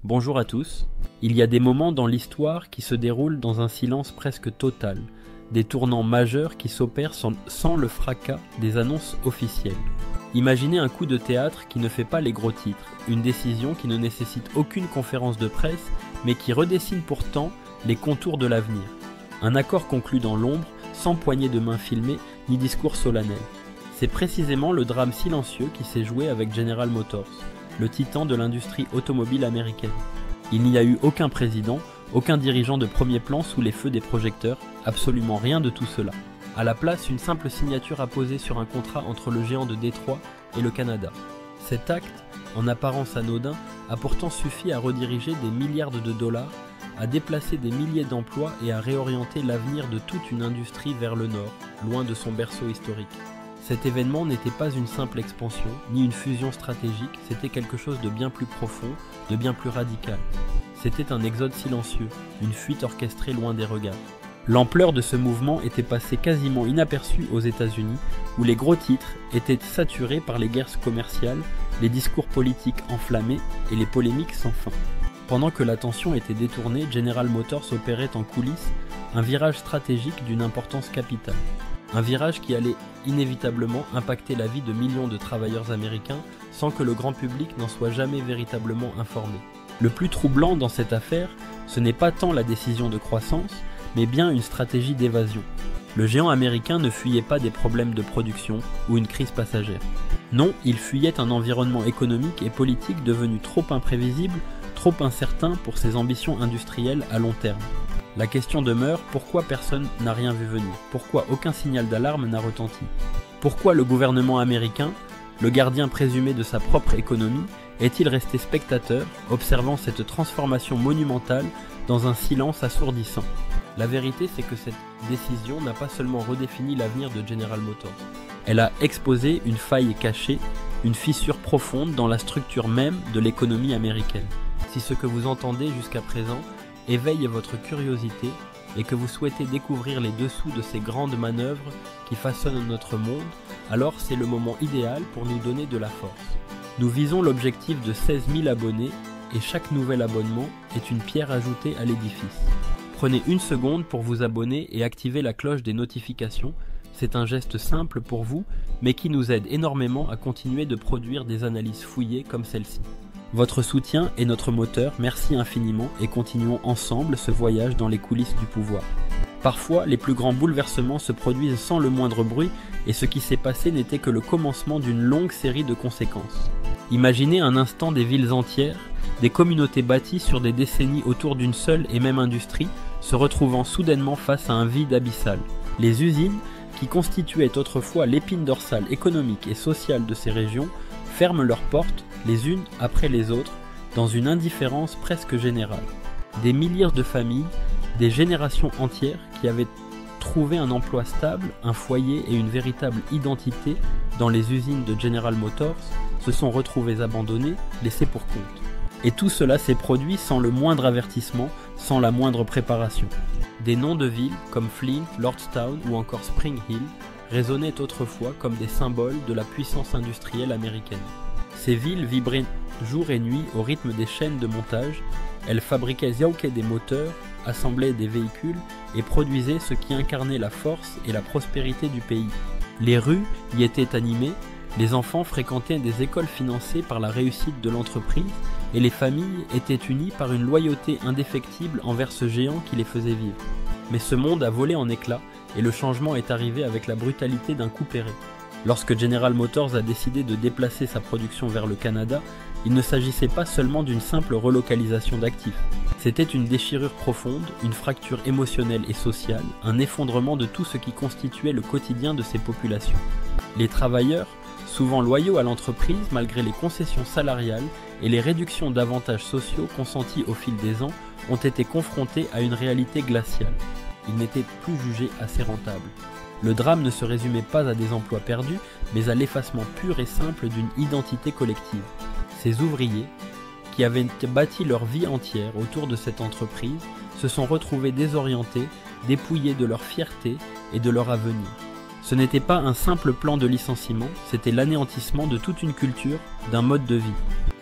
Bonjour à tous. Il y a des moments dans l'histoire qui se déroulent dans un silence presque total, des tournants majeurs qui s'opèrent sans le fracas des annonces officielles. Imaginez un coup de théâtre qui ne fait pas les gros titres, une décision qui ne nécessite aucune conférence de presse, mais qui redessine pourtant les contours de l'avenir. Un accord conclu dans l'ombre, sans poignée de main filmée, ni discours solennel. C'est précisément le drame silencieux qui s'est joué avec General Motors, le titan de l'industrie automobile américaine. Il n'y a eu aucun président, aucun dirigeant de premier plan sous les feux des projecteurs, absolument rien de tout cela. À la place, une simple signature apposée sur un contrat entre le géant de Détroit et le Canada. Cet acte, en apparence anodin, a pourtant suffi à rediriger des milliards de dollars, à déplacer des milliers d'emplois et à réorienter l'avenir de toute une industrie vers le nord, loin de son berceau historique. Cet événement n'était pas une simple expansion, ni une fusion stratégique, c'était quelque chose de bien plus profond, de bien plus radical. C'était un exode silencieux, une fuite orchestrée loin des regards. L'ampleur de ce mouvement était passée quasiment inaperçue aux États-Unis, où les gros titres étaient saturés par les guerres commerciales, les discours politiques enflammés et les polémiques sans fin. Pendant que l'attention était détournée, General Motors opérait en coulisses un virage stratégique d'une importance capitale. Un virage qui allait inévitablement impacter la vie de millions de travailleurs américains sans que le grand public n'en soit jamais véritablement informé. Le plus troublant dans cette affaire, ce n'est pas tant la décision de croissance, mais bien une stratégie d'évasion. Le géant américain ne fuyait pas des problèmes de production ou une crise passagère. Non, il fuyait un environnement économique et politique devenu trop imprévisible, trop incertain pour ses ambitions industrielles à long terme. La question demeure, pourquoi personne n'a rien vu venir? Pourquoi aucun signal d'alarme n'a retenti? Pourquoi le gouvernement américain, le gardien présumé de sa propre économie, est-il resté spectateur, observant cette transformation monumentale dans un silence assourdissant? La vérité, c'est que cette décision n'a pas seulement redéfini l'avenir de General Motors. Elle a exposé une faille cachée, une fissure profonde dans la structure même de l'économie américaine. Si ce que vous entendez jusqu'à présent éveille votre curiosité et que vous souhaitez découvrir les dessous de ces grandes manœuvres qui façonnent notre monde, alors c'est le moment idéal pour nous donner de la force. Nous visons l'objectif de 16 000 abonnés et chaque nouvel abonnement est une pierre ajoutée à l'édifice. Prenez une seconde pour vous abonner et activer la cloche des notifications. C'est un geste simple pour vous, mais qui nous aide énormément à continuer de produire des analyses fouillées comme celle-ci. Votre soutien est notre moteur, merci infiniment et continuons ensemble ce voyage dans les coulisses du pouvoir. Parfois, les plus grands bouleversements se produisent sans le moindre bruit et ce qui s'est passé n'était que le commencement d'une longue série de conséquences. Imaginez un instant des villes entières, des communautés bâties sur des décennies autour d'une seule et même industrie, se retrouvant soudainement face à un vide abyssal. Les usines, qui constituaient autrefois l'épine dorsale économique et sociale de ces régions, ferment leurs portes, les unes après les autres, dans une indifférence presque générale. Des milliers de familles, des générations entières qui avaient trouvé un emploi stable, un foyer et une véritable identité dans les usines de General Motors, se sont retrouvées abandonnées, laissées pour compte. Et tout cela s'est produit sans le moindre avertissement, sans la moindre préparation. Des noms de villes comme Flint, Lordstown ou encore Spring Hill résonnaient autrefois comme des symboles de la puissance industrielle américaine. Ces villes vibraient jour et nuit au rythme des chaînes de montage, elles fabriquaient des moteurs, assemblaient des véhicules et produisaient ce qui incarnait la force et la prospérité du pays. Les rues y étaient animées, les enfants fréquentaient des écoles financées par la réussite de l'entreprise et les familles étaient unies par une loyauté indéfectible envers ce géant qui les faisait vivre. Mais ce monde a volé en éclats et le changement est arrivé avec la brutalité d'un coup ferré. Lorsque General Motors a décidé de déplacer sa production vers le Canada, il ne s'agissait pas seulement d'une simple relocalisation d'actifs. C'était une déchirure profonde, une fracture émotionnelle et sociale, un effondrement de tout ce qui constituait le quotidien de ces populations. Les travailleurs, souvent loyaux à l'entreprise malgré les concessions salariales et les réductions d'avantages sociaux consentis au fil des ans, ont été confrontés à une réalité glaciale. Ils n'étaient plus jugés assez rentables. Le drame ne se résumait pas à des emplois perdus, mais à l'effacement pur et simple d'une identité collective. Ces ouvriers, qui avaient bâti leur vie entière autour de cette entreprise, se sont retrouvés désorientés, dépouillés de leur fierté et de leur avenir. Ce n'était pas un simple plan de licenciement, c'était l'anéantissement de toute une culture, d'un mode de vie.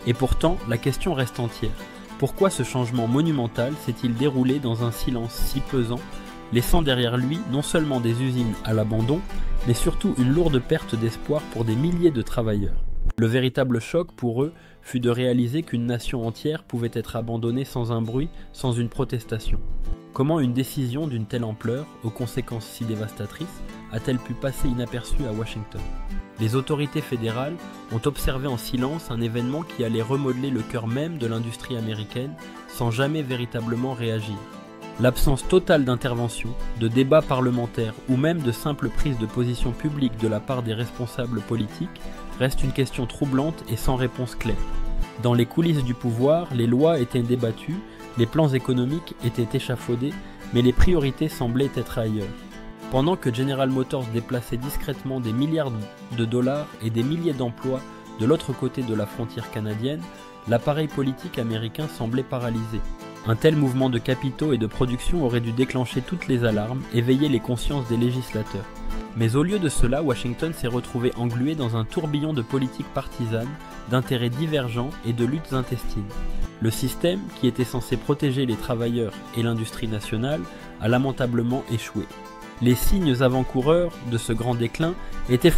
Et pourtant, la question reste entière. Pourquoi ce changement monumental s'est-il déroulé dans un silence si pesant, laissant derrière lui non seulement des usines à l'abandon, mais surtout une lourde perte d'espoir pour des milliers de travailleurs? Le véritable choc pour eux fut de réaliser qu'une nation entière pouvait être abandonnée sans un bruit, sans une protestation. Comment une décision d'une telle ampleur, aux conséquences si dévastatrices, a-t-elle pu passer inaperçue à Washington? Les autorités fédérales ont observé en silence un événement qui allait remodeler le cœur même de l'industrie américaine sans jamais véritablement réagir. L'absence totale d'intervention, de débats parlementaires ou même de simple prise de position publique de la part des responsables politiques reste une question troublante et sans réponse claire. Dans les coulisses du pouvoir, les lois étaient débattues, les plans économiques étaient échafaudés, mais les priorités semblaient être ailleurs. Pendant que General Motors déplaçait discrètement des milliards de dollars et des milliers d'emplois de l'autre côté de la frontière canadienne, l'appareil politique américain semblait paralysé. Un tel mouvement de capitaux et de production aurait dû déclencher toutes les alarmes, éveiller les consciences des législateurs. Mais au lieu de cela, Washington s'est retrouvé englué dans un tourbillon de politiques partisanes, d'intérêts divergents et de luttes intestines. Le système, qui était censé protéger les travailleurs et l'industrie nationale, a lamentablement échoué. Les signes avant-coureurs de ce grand déclin étaient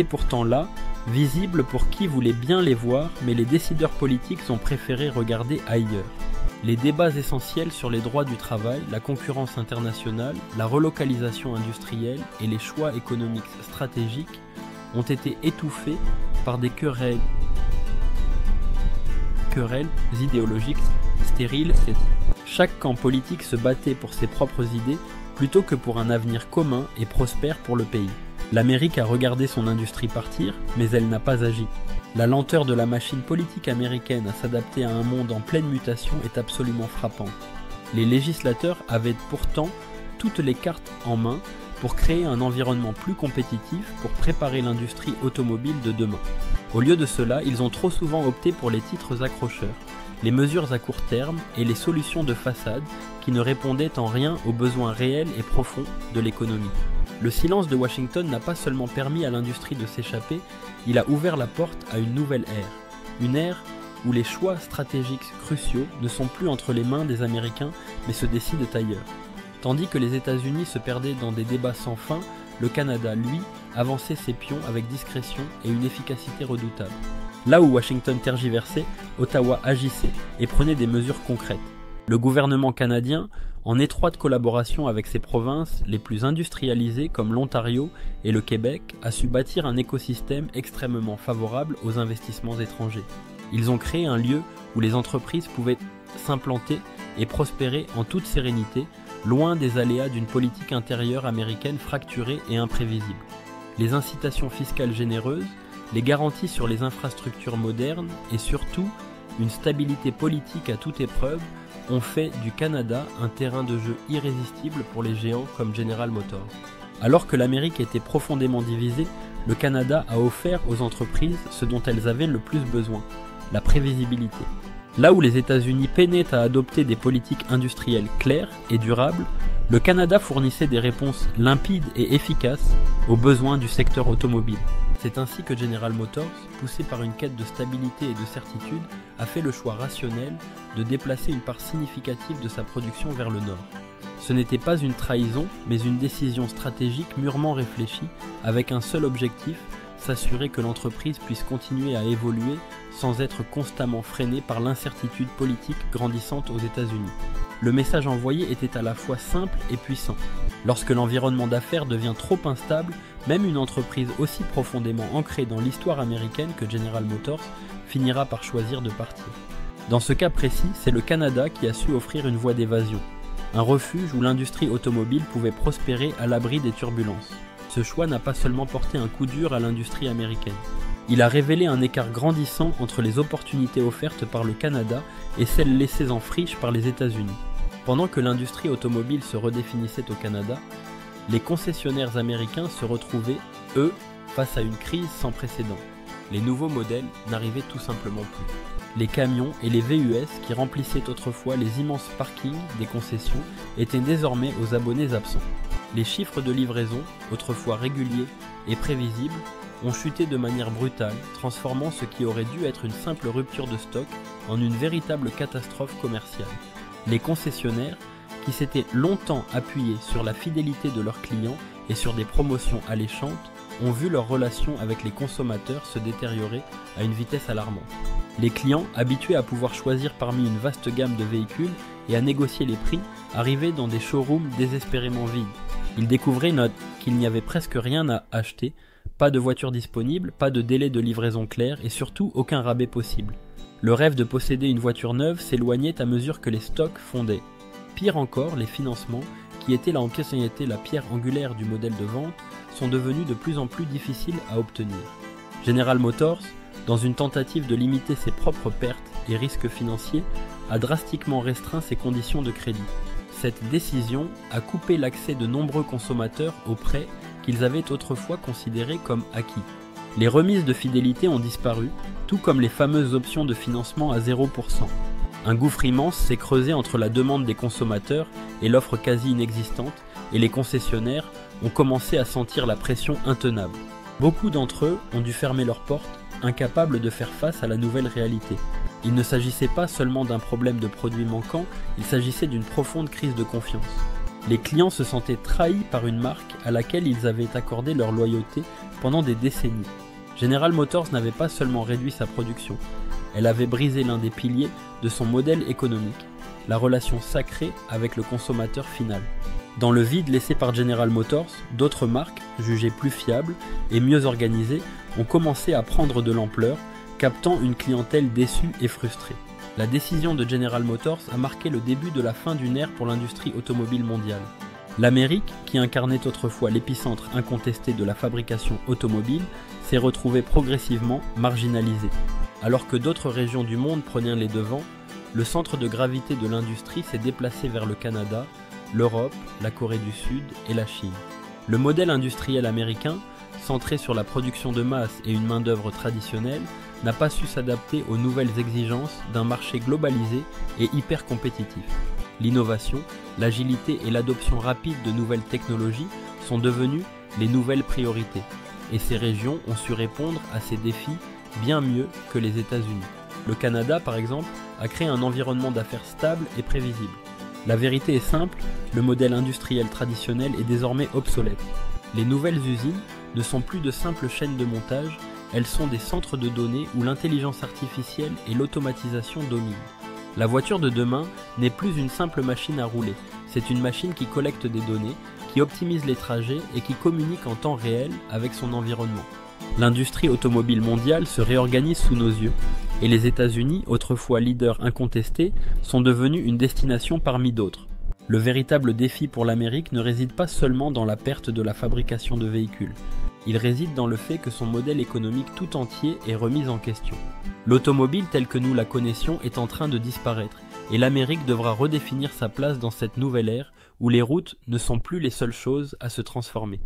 pourtant là, visibles pour qui voulait bien les voir, mais les décideurs politiques ont préféré regarder ailleurs. Les débats essentiels sur les droits du travail, la concurrence internationale, la relocalisation industrielle et les choix économiques stratégiques ont été étouffés par des querelles idéologiques stériles. Chaque camp politique se battait pour ses propres idées plutôt que pour un avenir commun et prospère pour le pays. L'Amérique a regardé son industrie partir, mais elle n'a pas agi. La lenteur de la machine politique américaine à s'adapter à un monde en pleine mutation est absolument frappante. Les législateurs avaient pourtant toutes les cartes en main pour créer un environnement plus compétitif pour préparer l'industrie automobile de demain. Au lieu de cela, ils ont trop souvent opté pour les titres accrocheurs, les mesures à court terme et les solutions de façade qui ne répondaient en rien aux besoins réels et profonds de l'économie. Le silence de Washington n'a pas seulement permis à l'industrie de s'échapper, il a ouvert la porte à une nouvelle ère. Une ère où les choix stratégiques cruciaux ne sont plus entre les mains des Américains mais se décident ailleurs. Tandis que les États-Unis se perdaient dans des débats sans fin, le Canada, lui, avançait ses pions avec discrétion et une efficacité redoutable. Là où Washington tergiversait, Ottawa agissait et prenait des mesures concrètes. Le gouvernement canadien, en étroite collaboration avec ses provinces les plus industrialisées comme l'Ontario et le Québec, a su bâtir un écosystème extrêmement favorable aux investissements étrangers. Ils ont créé un lieu où les entreprises pouvaient s'implanter et prospérer en toute sérénité, loin des aléas d'une politique intérieure américaine fracturée et imprévisible. Les incitations fiscales généreuses, les garanties sur les infrastructures modernes et surtout une stabilité politique à toute épreuve ont fait du Canada un terrain de jeu irrésistible pour les géants comme General Motors. Alors que l'Amérique était profondément divisée, le Canada a offert aux entreprises ce dont elles avaient le plus besoin, la prévisibilité. Là où les États-Unis peinaient à adopter des politiques industrielles claires et durables, le Canada fournissait des réponses limpides et efficaces aux besoins du secteur automobile. C'est ainsi que General Motors, poussé par une quête de stabilité et de certitude, a fait le choix rationnel de déplacer une part significative de sa production vers le nord. Ce n'était pas une trahison, mais une décision stratégique mûrement réfléchie, avec un seul objectif, s'assurer que l'entreprise puisse continuer à évoluer sans être constamment freinée par l'incertitude politique grandissante aux États-Unis. Le message envoyé était à la fois simple et puissant. Lorsque l'environnement d'affaires devient trop instable, même une entreprise aussi profondément ancrée dans l'histoire américaine que General Motors finira par choisir de partir. Dans ce cas précis, c'est le Canada qui a su offrir une voie d'évasion, un refuge où l'industrie automobile pouvait prospérer à l'abri des turbulences. Ce choix n'a pas seulement porté un coup dur à l'industrie américaine. Il a révélé un écart grandissant entre les opportunités offertes par le Canada et celles laissées en friche par les États-Unis. Pendant que l'industrie automobile se redéfinissait au Canada, les concessionnaires américains se retrouvaient, eux, face à une crise sans précédent. Les nouveaux modèles n'arrivaient tout simplement plus. Les camions et les VUS qui remplissaient autrefois les immenses parkings des concessions étaient désormais aux abonnés absents. Les chiffres de livraison, autrefois réguliers et prévisibles, ont chuté de manière brutale, transformant ce qui aurait dû être une simple rupture de stock en une véritable catastrophe commerciale. Les concessionnaires, qui s'étaient longtemps appuyés sur la fidélité de leurs clients et sur des promotions alléchantes, ont vu leur relation avec les consommateurs se détériorer à une vitesse alarmante. Les clients, habitués à pouvoir choisir parmi une vaste gamme de véhicules et à négocier les prix, arrivaient dans des showrooms désespérément vides. Ils découvraient qu'il n'y avait presque rien à acheter, pas de voiture disponible, pas de délai de livraison clair et surtout aucun rabais possible. Le rêve de posséder une voiture neuve s'éloignait à mesure que les stocks fondaient. Pire encore, les financements, qui étaient la pierre angulaire du modèle de vente, sont devenus de plus en plus difficiles à obtenir. General Motors, dans une tentative de limiter ses propres pertes et risques financiers, a drastiquement restreint ses conditions de crédit. Cette décision a coupé l'accès de nombreux consommateurs aux prêts qu'ils avaient autrefois considérés comme acquis. Les remises de fidélité ont disparu, tout comme les fameuses options de financement à 0%. Un gouffre immense s'est creusé entre la demande des consommateurs et l'offre quasi inexistante, et les concessionnaires ont commencé à sentir la pression intenable. Beaucoup d'entre eux ont dû fermer leurs portes, incapables de faire face à la nouvelle réalité. Il ne s'agissait pas seulement d'un problème de produits manquants, il s'agissait d'une profonde crise de confiance. Les clients se sentaient trahis par une marque à laquelle ils avaient accordé leur loyauté pendant des décennies. General Motors n'avait pas seulement réduit sa production, elle avait brisé l'un des piliers de son modèle économique, la relation sacrée avec le consommateur final. Dans le vide laissé par General Motors, d'autres marques, jugées plus fiables et mieux organisées, ont commencé à prendre de l'ampleur, captant une clientèle déçue et frustrée. La décision de General Motors a marqué le début de la fin d'une ère pour l'industrie automobile mondiale. L'Amérique, qui incarnait autrefois l'épicentre incontesté de la fabrication automobile, s'est retrouvée progressivement marginalisée. Alors que d'autres régions du monde prenaient les devants, le centre de gravité de l'industrie s'est déplacé vers le Canada, l'Europe, la Corée du Sud et la Chine. Le modèle industriel américain, centré sur la production de masse et une main-d'œuvre traditionnelle, n'a pas su s'adapter aux nouvelles exigences d'un marché globalisé et hyper compétitif. L'innovation, l'agilité et l'adoption rapide de nouvelles technologies sont devenues les nouvelles priorités, et ces régions ont su répondre à ces défis bien mieux que les États-Unis. Le Canada, par exemple, a créé un environnement d'affaires stable et prévisible. La vérité est simple, le modèle industriel traditionnel est désormais obsolète. Les nouvelles usines ne sont plus de simples chaînes de montage, elles sont des centres de données où l'intelligence artificielle et l'automatisation dominent. La voiture de demain n'est plus une simple machine à rouler, c'est une machine qui collecte des données, qui optimise les trajets et qui communique en temps réel avec son environnement. L'industrie automobile mondiale se réorganise sous nos yeux, et les États-Unis, autrefois leaders incontestés, sont devenus une destination parmi d'autres. Le véritable défi pour l'Amérique ne réside pas seulement dans la perte de la fabrication de véhicules. Il réside dans le fait que son modèle économique tout entier est remis en question. L'automobile telle que nous la connaissions est en train de disparaître, et l'Amérique devra redéfinir sa place dans cette nouvelle ère où les routes ne sont plus les seules choses à se transformer.